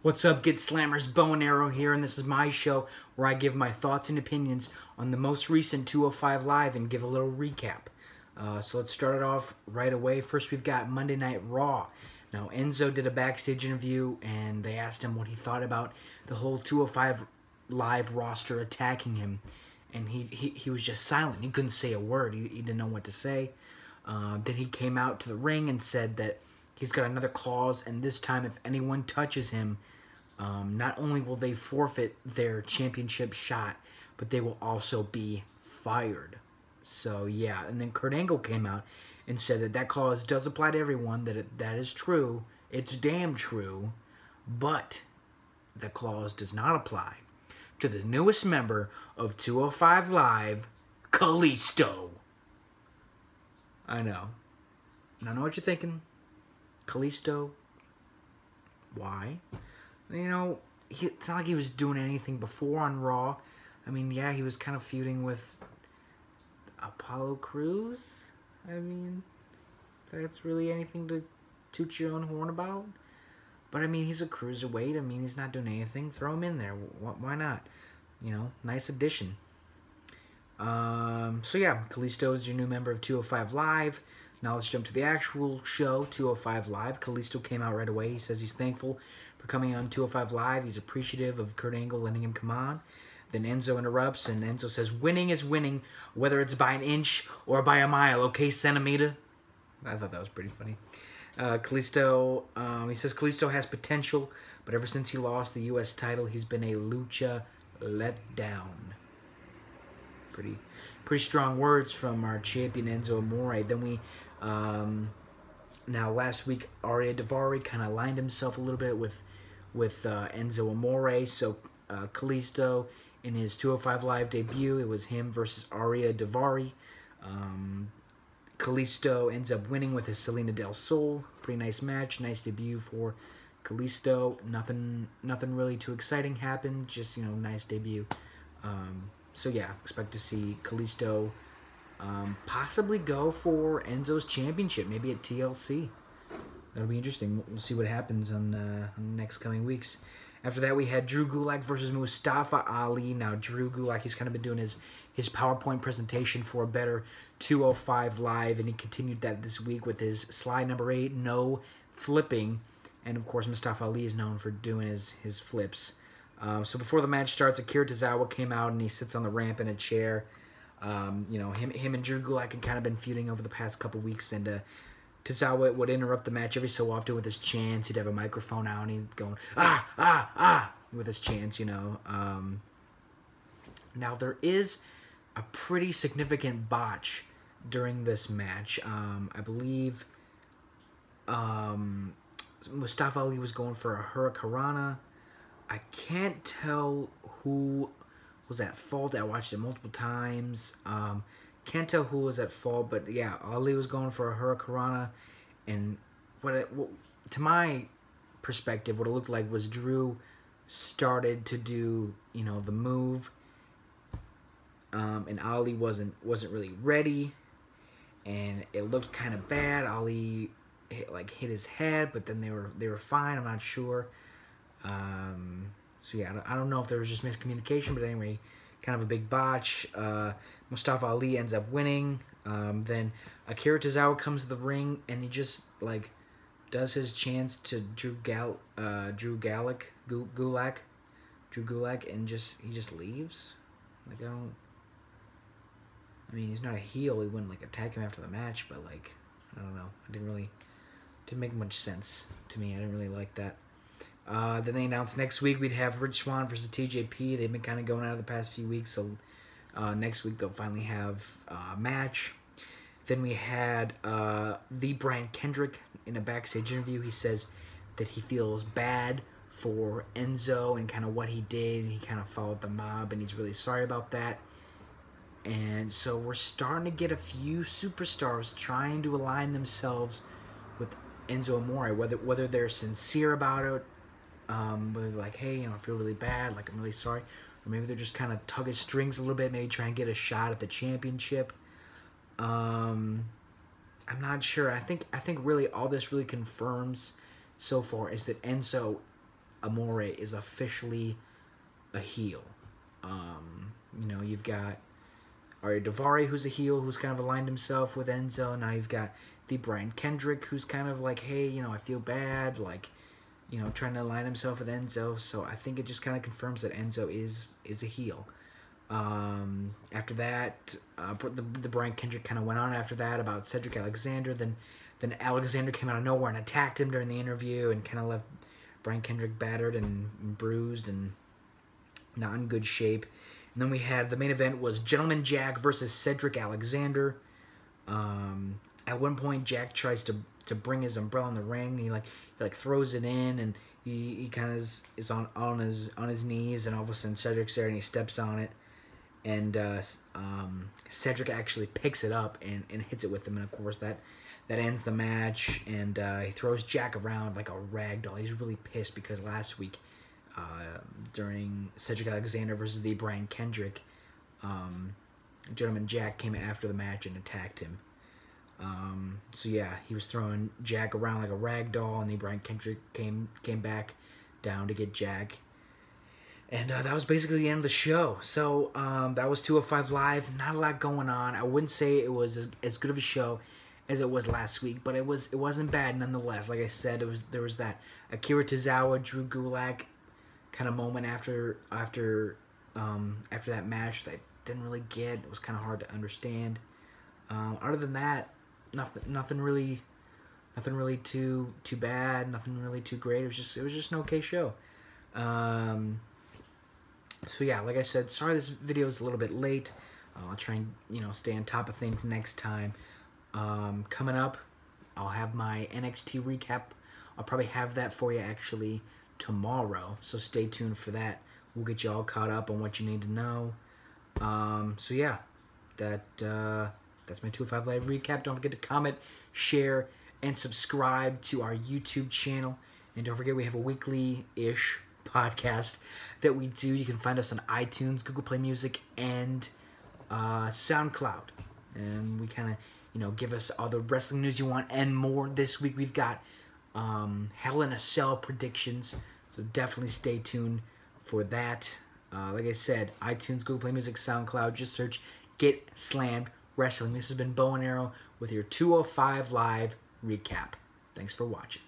What's up, Get Slammers? Bow and Arrow here, and this is my show where I give my thoughts and opinions on the most recent 205 Live and give a little recap. So let's start it off right away. First, we've got Monday Night Raw. Now, Enzo did a backstage interview, and they asked him what he thought about the whole 205 Live roster attacking him, and he was just silent. He couldn't say a word. He didn't know what to say. Then he came out to the ring and said that he's got another clause, and this time if anyone touches him, not only will they forfeit their championship shot, but they will also be fired. So, yeah. And then Kurt Angle came out and said that that clause does apply to everyone, that is true. It's damn true. But the clause does not apply to the newest member of 205 Live, Kalisto. I know. I know what you're thinking. Kalisto? Why? You know, it's not like he was doing anything before on Raw. I mean, yeah, he was kind of feuding with Apollo Crews. I mean, that's really anything to toot your own horn about. But, I mean, he's a cruiserweight. I mean, he's not doing anything. Throw him in there. Why not? You know, nice addition. So, yeah, Kalisto is your new member of 205 Live. Now let's jump to the actual show, 205 Live. Kalisto came out right away. He says he's thankful for coming on 205 Live. He's appreciative of Kurt Angle letting him come on. Then Enzo interrupts, and Enzo says, winning is winning, whether it's by an inch or by a mile, okay, centimeter? I thought that was pretty funny. Kalisto, he says Kalisto has potential, but ever since he lost the U.S. title, he's been a lucha letdown. Pretty strong words from our champion Enzo Amore. Then we, now last week, Arya Daivari kind of aligned himself a little bit with Enzo Amore. So Kalisto, in his 205 Live debut, it was him versus Arya Daivari. Kalisto ends up winning with his Selena Del Sol. Pretty nice match, nice debut for Kalisto. Nothing really too exciting happened. Just, you know, nice debut. So yeah, expect to see Kalisto possibly go for Enzo's championship, maybe at TLC. That'll be interesting. We'll see what happens on the next coming weeks. After that, we had Drew Gulak versus Mustafa Ali. Now, Drew Gulak, he's kind of been doing his PowerPoint presentation for a better 205 Live, and he continued that this week with his slide number 8, no flipping. And, of course, Mustafa Ali is known for doing his flips. So before the match starts, Akira Tozawa came out, and he sits on the ramp in a chair. You know, him and Drew Gulak had kind of been feuding over the past couple weeks, and Tozawa would interrupt the match every so often with his chants. He'd have a microphone out, and he'd go, ah, ah, ah, with his chants, you know. Now, there is a pretty significant botch during this match. I believe Mustafa Ali was going for a Hurricanrana. I can't tell who was at fault. I watched it multiple times. Can't tell who was at fault, but yeah, Ali was going for a Hurricanrana, and to my perspective, what it looked like was Drew started to do, you know, the move, and Ali wasn't really ready, and it looked kind of bad. Ali hit his head, but then they were fine. I'm not sure. So yeah, I don't know if there was just miscommunication, but anyway, kind of a big botch. Mustafa Ali ends up winning. Then Akira Tozawa comes to the ring, and he just does his chants to Drew Gulak, and he just leaves. I mean, he's not a heel. He wouldn't attack him after the match, but I don't know. It didn't make much sense to me. I didn't really like that. Then they announced next week we'd have Rich Swann versus TJP. They've been kind of going out of the past few weeks, so next week they'll finally have a match. Then we had the Brian Kendrick in a backstage interview. He says that he feels bad for Enzo and kind of what he did. He kind of followed the mob, and he's really sorry about that. And so we're starting to get a few superstars trying to align themselves with Enzo Amore, whether they're sincere about it, whether they're like, hey, you know, I feel really bad, I'm really sorry, or maybe they're just kind of tugging strings a little bit, maybe try and get a shot at the championship. I'm not sure. I think really all this really confirms so far is that Enzo Amore is officially a heel. You know, you've got Ari Daivari, who's a heel, who's kind of aligned himself with Enzo. Now you've got the Brian Kendrick, who's kind of like, hey, you know, I feel bad, like, you know, trying to align himself with Enzo. So I think it just kind of confirms that Enzo is a heel. After that, the Brian Kendrick kind of went on after that about Cedric Alexander. Then Alexander came out of nowhere and attacked him during the interview and kind of left Brian Kendrick battered and bruised and not in good shape. And then we had the main event was Gentleman Jack versus Cedric Alexander. At one point, Jack tries to bring his umbrella in the ring. He throws it in, and he kind of is on his knees, and all of a sudden Cedric's there and he steps on it, and Cedric actually picks it up and hits it with him, and of course that ends the match. And he throws Jack around like a rag doll. He's really pissed because last week, during Cedric Alexander versus the Brian Kendrick, Gentleman Jack came after the match and attacked him. So yeah, he was throwing Jack around like a rag doll, and the Brian Kendrick came back down to get Jack. And that was basically the end of the show. So that was 205 Live. Not a lot going on. I wouldn't say it was as good of a show as it was last week, but it wasn't bad nonetheless. Like I said, there was that Akira Tozawa, Drew Gulak kind of moment after that match that I didn't really get. It was kind of hard to understand. Other than that, nothing really too bad. Nothing really too great. It was just an okay show. So yeah, like I said, sorry this video is a little bit late. I'll try and stay on top of things next time. Coming up, I'll have my NXT recap. I'll probably have that for you actually tomorrow, so stay tuned for that. We'll get you all caught up on what you need to know. So yeah, that's my 205 Live recap. Don't forget to comment, share, and subscribe to our YouTube channel. And don't forget we have a weekly-ish podcast that we do. You can find us on iTunes, Google Play Music, and SoundCloud. And we kind of, give us all the wrestling news you want and more. This week we've got Hell in a Cell predictions, so definitely stay tuned for that. Like I said, iTunes, Google Play Music, SoundCloud. Just search Get Slammed Wrestling. This has been Bow and Arrow with your 205 Live recap. Thanks for watching.